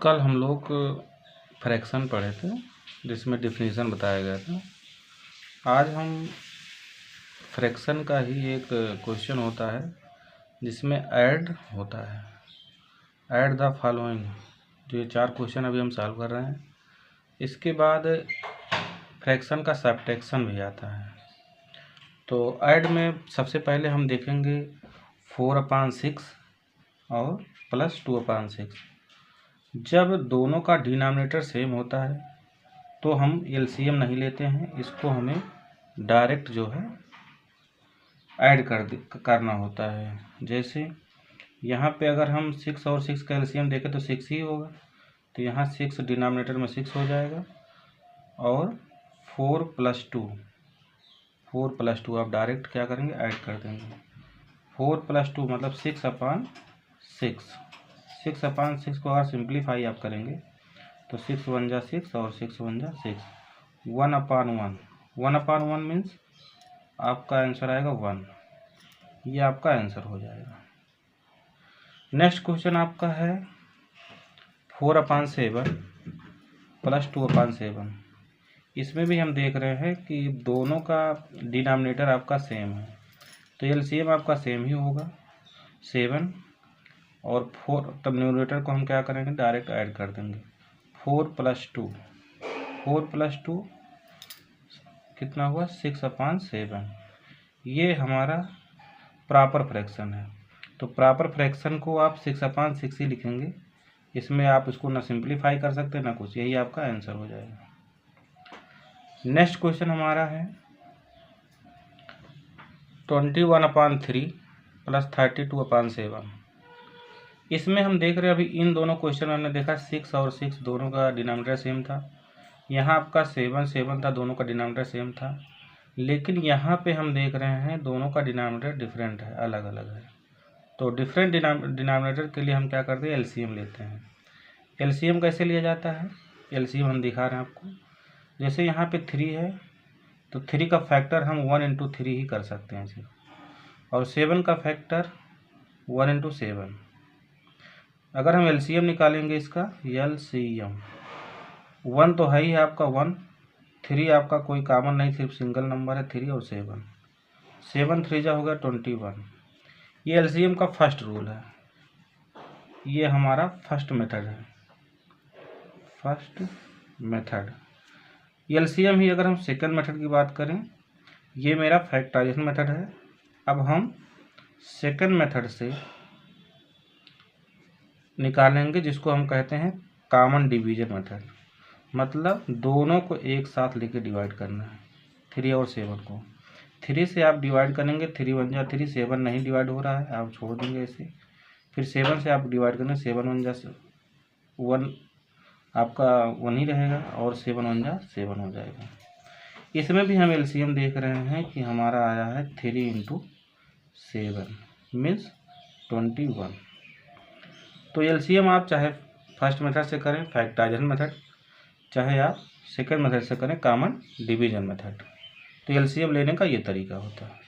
कल हम लोग फ्रैक्शन पढ़े थे जिसमें डिफिनीशन बताया गया था। आज हम फ्रैक्शन का ही एक क्वेश्चन होता है जिसमें ऐड होता है, ऐड द फॉलोइंग। जो ये 4 क्वेश्चन अभी हम सॉल्व कर रहे हैं, इसके बाद फ्रैक्शन का सब्ट्रैक्शन भी आता है। तो ऐड में सबसे पहले हम देखेंगे 4/6 और +2/6। जब दोनों का डिनोमिनेटर सेम होता है तो हम एलसीएम नहीं लेते हैं, इसको हमें डायरेक्ट जो है ऐड करना होता है। जैसे यहाँ पे अगर हम 6 और 6 का एलसीएम देखें तो 6 ही होगा, तो यहाँ 6 डिनोमिनेटर में 6 हो जाएगा और 4 + 2 आप डायरेक्ट क्या करेंगे, ऐड कर देंगे। 4 + 2 मतलब 6/6। 6/6 को अगर सिंप्लीफाई आप करेंगे तो 6 × 1 = 6 और 6 × 1 = 6। 1/1 1/1 मीन्स आपका आंसर आएगा 1। ये आपका आंसर हो जाएगा। नेक्स्ट क्वेश्चन आपका है 4/7 + 2/7। इसमें भी हम देख रहे हैं कि दोनों का डिनोमिनेटर आपका सेम है, तो एलसीएम आपका सेम ही होगा 7 और 4। तब न्यूमरेटर को हम क्या करेंगे, डायरेक्ट ऐड कर देंगे। 4 + 2 4 + 2 कितना हुआ, 6/7। ये हमारा प्रॉपर फ्रैक्शन है, तो प्रॉपर फ्रैक्शन को आप 6/6 ही लिखेंगे। इसमें आप इसको ना सिंप्लीफाई कर सकते ना कुछ, यही आपका आंसर हो जाएगा। नेक्स्ट क्वेश्चन हमारा है 21/3 + 32/7। इसमें हम देख रहे हैं, अभी इन दोनों क्वेश्चन में हमने देखा 6 और 6 दोनों का डिनोमिनेटर सेम था। यहाँ आपका 7 था, दोनों का डिनोमिनेटर सेम था। लेकिन यहाँ पे हम देख रहे हैं दोनों का डिनोमिनेटर डिफरेंट है, अलग अलग है। तो डिफरेंट डिनोमिनेटर के लिए हम क्या करते हैं, एलसीएम लेते हैं। एलसीएम कैसे लिया जाता है, एलसीएम हम दिखा रहे हैं आपको। जैसे यहाँ पे 3 है तो 3 का फैक्टर हम 1 × 3 ही कर सकते हैं सिर्फ, और 7 का फैक्टर 1 × 7। अगर हम एलसीएम निकालेंगे इसका, एलसीएम 1 तो है ही आपका 1, 3 आपका कोई कॉमन नहीं, सिर्फ सिंगल नंबर है 3 और 7। 7 3 जा हो गया 21। ये एलसीएम का फर्स्ट रूल है, ये हमारा फर्स्ट मेथड है। फर्स्ट मेथड एलसीएम ही। अगर हम सेकंड मेथड की बात करें, ये मेरा फैक्टराइजेशन मेथड है। अब हम सेकंड मेथड से निकालेंगे जिसको हम कहते हैं कॉमन डिवीजन मेथड। मतलब दोनों को एक साथ लेके डिवाइड करना है, 3 और 7 को। 3 से आप डिवाइड करेंगे, 3 × 1 = 3, 7 नहीं डिवाइड हो रहा है, आप छोड़ देंगे ऐसे। फिर 7 से आप डिवाइड करेंगे, 7 × 1 = 1, आपका 1 ही रहेगा, और 7 × 1 = 7 हो जाएगा। इसमें भी हम एलसीएम देख रहे हैं कि हमारा आया है 3 × 7 मीन्स 21। तो एलसीएम आप चाहे फर्स्ट मेथड से करें, फैक्टराइजेशन मेथड, चाहे आप सेकंड मेथड से करें, कॉमन डिवीजन मेथड। तो एलसीएम लेने का ये तरीका होता है।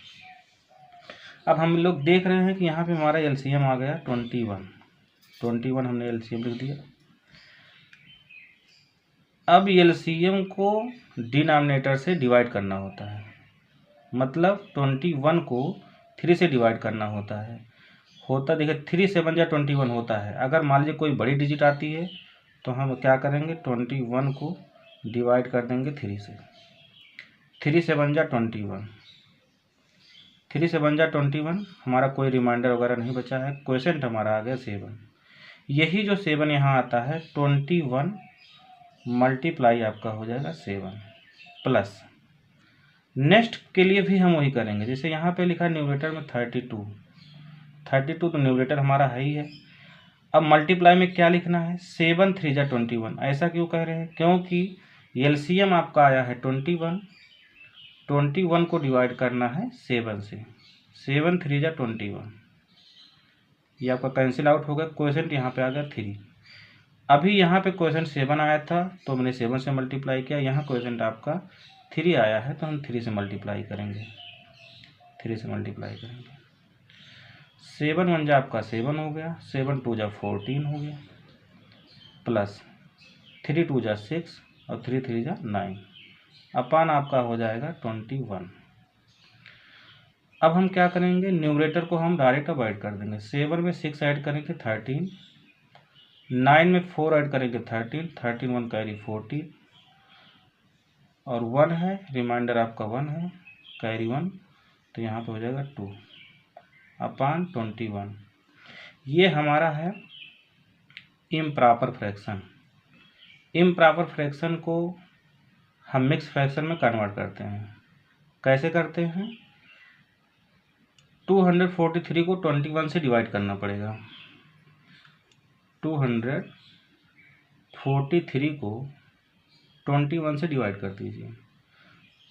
अब हम लोग देख रहे हैं कि यहाँ पे हमारा एलसीएम आ गया 21 हमने एलसीएम लिख दिया। अब एलसीएम को डिनोमिनेटर से डिवाइड करना होता है, मतलब 21 को 3 से डिवाइड करना होता है। देखिए 3 × 7 = 21 होता है। अगर मान लीजिए कोई बड़ी डिजिट आती है तो हम क्या करेंगे, 21 को डिवाइड कर देंगे 3 से। 3 × 7 = 21। 3 × 7 = 21। हमारा कोई रिमाइंडर वगैरह नहीं बचा है, क्वोशेंट हमारा आ गया 7। यही जो 7 यहाँ आता है, 21 मल्टीप्लाई आपका हो जाएगा 7 प्लस। नेक्स्ट के लिए भी हम वही करेंगे। जैसे यहाँ पे लिखा है न्यूमरेटर में 32, तो न्यूमरेटर हमारा है ही है। अब मल्टीप्लाई में क्या लिखना है, 7 × 3 = 21। ऐसा क्यों कह रहे हैं, क्योंकि एलसीएम आपका आया है 21। 21 को डिवाइड करना है 7 से। 7 × 3 = 21। ये आपका कैंसिल आउट हो गया, क्वोशेंट यहाँ पे आ गया 3। अभी यहाँ पे क्वोशेंट 7 आया था तो हमने 7 से मल्टीप्लाई किया। यहाँ क्वोशेंट आपका 3 आया है तो हम 3 से मल्टीप्लाई करेंगे। 7 × 1 = आपका 7 हो गया, 7 × 2 = 14 हो गया। प्लस 3 2 जा 6 और 3 3 जा 9 अपान आपका हो जाएगा 21। अब हम क्या करेंगे, न्यूमरेटर को हम डायरेक्ट अवॉइड कर देंगे। 7 में 6 ऐड करेंगे 13, 9 में 4 ऐड करेंगे 13, 13 1 कैरी 14 और 1 है, रिमाइंडर आपका 1 है, कैरी 1 तो यहाँ पे हो जाएगा 2 अपान 21। ये हमारा है इम्प्रॉपर फ्रैक्शन। इम्प्रॉपर फ्रैक्शन को हम मिक्स फ्रैक्शन में कन्वर्ट करते हैं। कैसे करते हैं, 243 को 21 से डिवाइड करना पड़ेगा। 243 को 21 से डिवाइड कर दीजिए।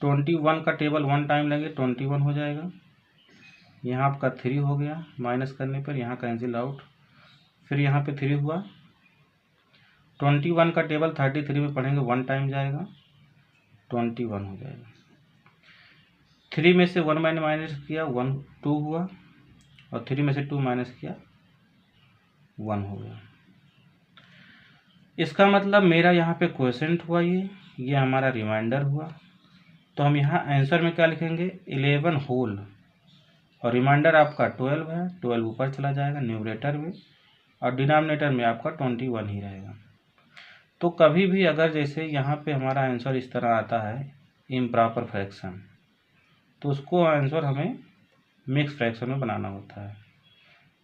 21 का टेबल 1 टाइम लेंगे 21 हो जाएगा। यहाँ आपका 3 हो गया, माइनस करने पर यहाँ कैंसिल आउट, फिर यहाँ पे 3 हुआ। 21 का टेबल 33 में पढ़ेंगे 1 टाइम जाएगा, 21 हो जाएगा। 3 में से 1 मैंने माइनस किया 1 2 हुआ और 3 में से 2 माइनस किया 1 हो गया। इसका मतलब मेरा यहाँ पे क्वोशेंट हुआ, ये हमारा रिमाइंडर हुआ। तो हम यहाँ आंसर में क्या लिखेंगे, 11 होल और रिमाइंडर आपका 12 है, 12 ऊपर चला जाएगा न्यूमरेटर में और डिनोमिनेटर में आपका 21 ही रहेगा। तो कभी भी अगर जैसे यहाँ पे हमारा आंसर इस तरह आता है इम्प्रॉपर फ्रैक्शन, तो उसको आंसर हमें मिक्स फ्रैक्शन में बनाना होता है।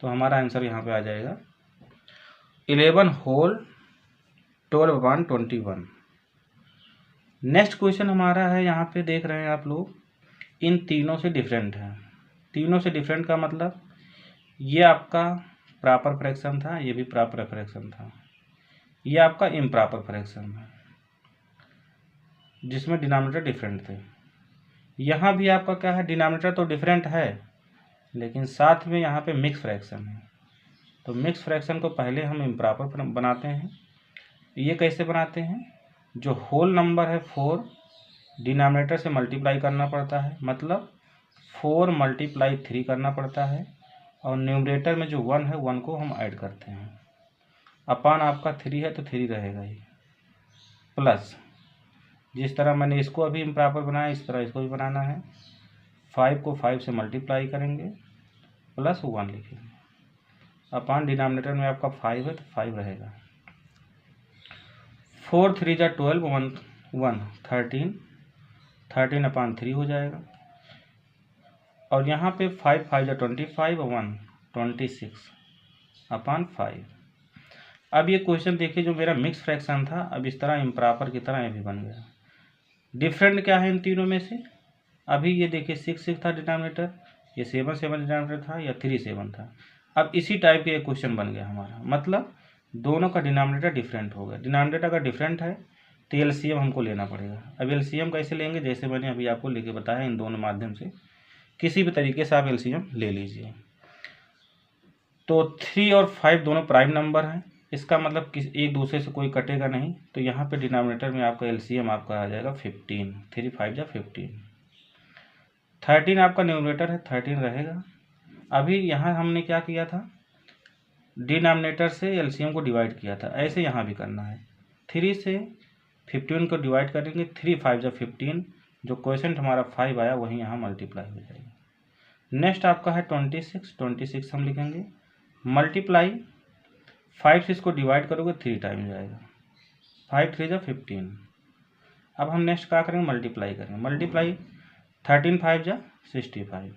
तो हमारा आंसर यहाँ पे आ जाएगा 11 होल 12/21। नेक्स्ट क्वेश्चन हमारा है, यहाँ पे देख रहे हैं आप लोग, इन तीनों से डिफरेंट है। तीनों से डिफरेंट का मतलब ये आपका प्रॉपर फ्रैक्शन था, ये भी प्रॉपर फ्रैक्शन था, ये आपका इम्प्रॉपर फ्रैक्शन है जिसमें डिनोमिनेटर डिफरेंट थे। यहाँ भी आपका क्या है, डिनोमिनेटर तो डिफरेंट है लेकिन साथ में यहाँ पे मिक्स फ्रैक्शन है। तो मिक्स फ्रैक्शन को पहले हम इम्प्रॉपर बनाते हैं। ये कैसे बनाते हैं, जो होल नंबर है 4 डिनोमिनेटर से मल्टीप्लाई करना पड़ता है, मतलब 4 × 3 करना पड़ता है और न्यूमरेटर में जो 1 है 1 को हम ऐड करते हैं। अपान आपका 3 है तो 3 रहेगा ही, प्लस जिस तरह मैंने इसको अभी इम्प्रॉपर बनाया इस तरह इसको भी बनाना है। 5 को 5 से मल्टीप्लाई करेंगे प्लस 1 लिखेंगे। अपान डिनोमिनेटर में आपका 5 है तो 5 रहेगा। 4 3 जा 12 1 13, 13 अपान 3 हो जाएगा और यहाँ पे 5 5 जा 25 और 1 26 अपान 5। अब ये क्वेश्चन देखिए, जो मेरा मिक्स फ्रैक्शन था अब इस तरह इम्प्रॉपर की तरह ये भी बन गया। डिफरेंट क्या है इन तीनों में से, अभी ये देखिए 6 6 था डिनोमिनेटर, ये 7 7 डिनोमिनेटर था या 3 7 था। अब इसी टाइप के क्वेश्चन बन गया हमारा, मतलब दोनों का डिनोमिनेटर डिफरेंट हो गया। डिनोमिनेटर अगर डिफरेंट है तो एलसीएम हमको लेना पड़ेगा। अब एलसीएम कैसे लेंगे, जैसे मैंने अभी आपको लेके बताया, इन दोनों माध्यम से किसी भी तरीके से आप एलसीएम ले लीजिए। तो 3 और 5 दोनों प्राइम नंबर हैं, इसका मतलब एक दूसरे से कोई कटेगा नहीं। तो यहाँ पे डिनोमिनेटर में आपका एलसीएम आपका आ जाएगा 15, 3 5 जा 15। 13 आपका न्यूमरेटर है 13 रहेगा। अभी यहाँ हमने क्या किया था, डिनोमिनेटर से एलसीएम को डिवाइड किया था, ऐसे यहाँ भी करना है। 3 से 15 को डिवाइड करेंगे, 3 5 जा 15, जो क्वोशेंट हमारा 5 आया वही यहाँ मल्टीप्लाई हो जाएगा। नेक्स्ट आपका है 26, 26 हम लिखेंगे, मल्टीप्लाई 5 से इसको डिवाइड करोगे 3 टाइम जाएगा, 5 3 जा 15। अब हम नेक्स्ट क्या करेंगे, मल्टीप्लाई करेंगे, मल्टीप्लाई 13 5 जा 65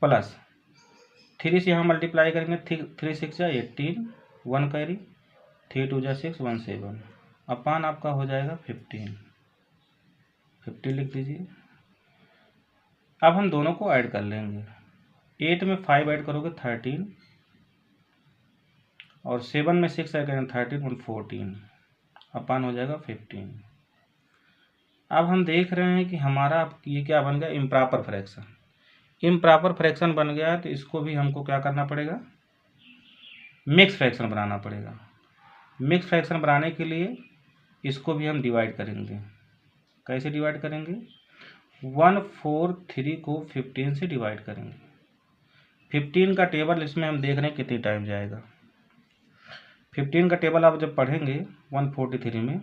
प्लस 3 से यहाँ मल्टीप्लाई करेंगे, 3 6 जा 18, 1 कैरी, 3 2 जा 6 1 7 अपान आपका हो जाएगा 15 लिख दीजिए। अब हम दोनों को ऐड कर लेंगे, 8 में 5 ऐड करोगे 13 और 7 में 6 ऐड करेंगे 13 1 14 अपान हो जाएगा 15। अब हम देख रहे हैं कि हमारा ये क्या बन गया, इम्प्रॉपर फ्रैक्शन। इम्प्रॉपर फ्रैक्शन बन गया तो इसको भी हमको क्या करना पड़ेगा, मिक्स फ्रैक्शन बनाना पड़ेगा। मिक्स फ्रैक्शन बनाने के लिए इसको भी हम डिवाइड करेंगे। कैसे डिवाइड करेंगे, 1 4 3 को 15 से डिवाइड करेंगे। 15 का टेबल इसमें हम देख रहे हैं कितनी टाइम जाएगा, 15 का टेबल आप जब पढ़ेंगे 143 में,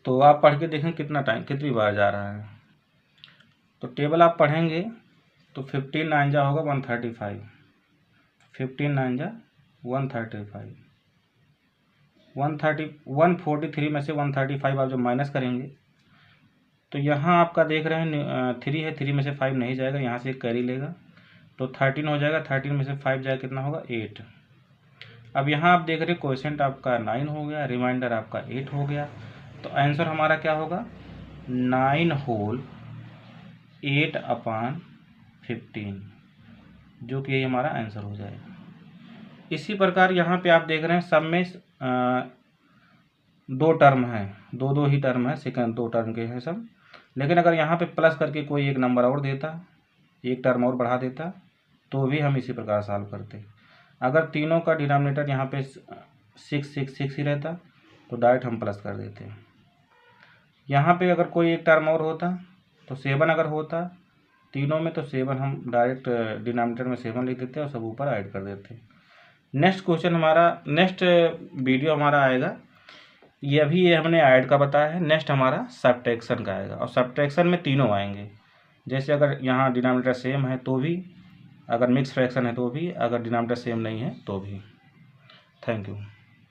तो आप पढ़ के देखें कितनी बार जा रहा है। तो टेबल आप पढ़ेंगे तो 15 9 जा होगा 135, 15 9 जा 135, 143 में से 135 आप जब माइनस करेंगे तो यहाँ आपका देख रहे हैं 3 है, 3 में से 5 नहीं जाएगा, यहाँ से एक कैरी लेगा तो 13 हो जाएगा, 13 में से 5 जाएगा कितना होगा 8। अब यहाँ आप देख रहे हैं क्वोशिएंट आपका 9 हो गया, रिमाइंडर आपका 8 हो गया, तो आंसर हमारा क्या होगा 9 होल 8/15, जो कि यही हमारा आंसर हो जाएगा। इसी प्रकार यहाँ पे आप देख रहे हैं सब में 2 टर्म हैं, दो ही टर्म है, सेकंड 2 टर्म के हैं सब। लेकिन अगर यहाँ पे प्लस करके कोई एक नंबर और देता, एक टर्म और बढ़ा देता, तो भी हम इसी प्रकार सॉल्व करते। अगर तीनों का डिनोमिनेटर यहाँ पे 6 6 6 ही रहता तो डायरेक्ट हम प्लस कर देते। यहाँ पे अगर कोई एक टर्म और होता तो 7 अगर होता तीनों में, तो 7 हम डायरेक्ट डिनोमिनेटर में 7 लिख देते और सब ऊपर ऐड कर देते। नेक्स्ट क्वेश्चन हमारा, नेक्स्ट वीडियो हमारा आएगा, ये हमने ऐड का बताया है, नेक्स्ट हमारा सब्ट्रैक्शन का आएगा, और सब्ट्रैक्शन में तीनों आएंगे। जैसे अगर यहाँ डिनोमिनेटर सेम है तो भी, अगर मिक्स फ्रैक्शन है तो भी, अगर डिनोमिनेटर सेम नहीं है तो भी। Thank you.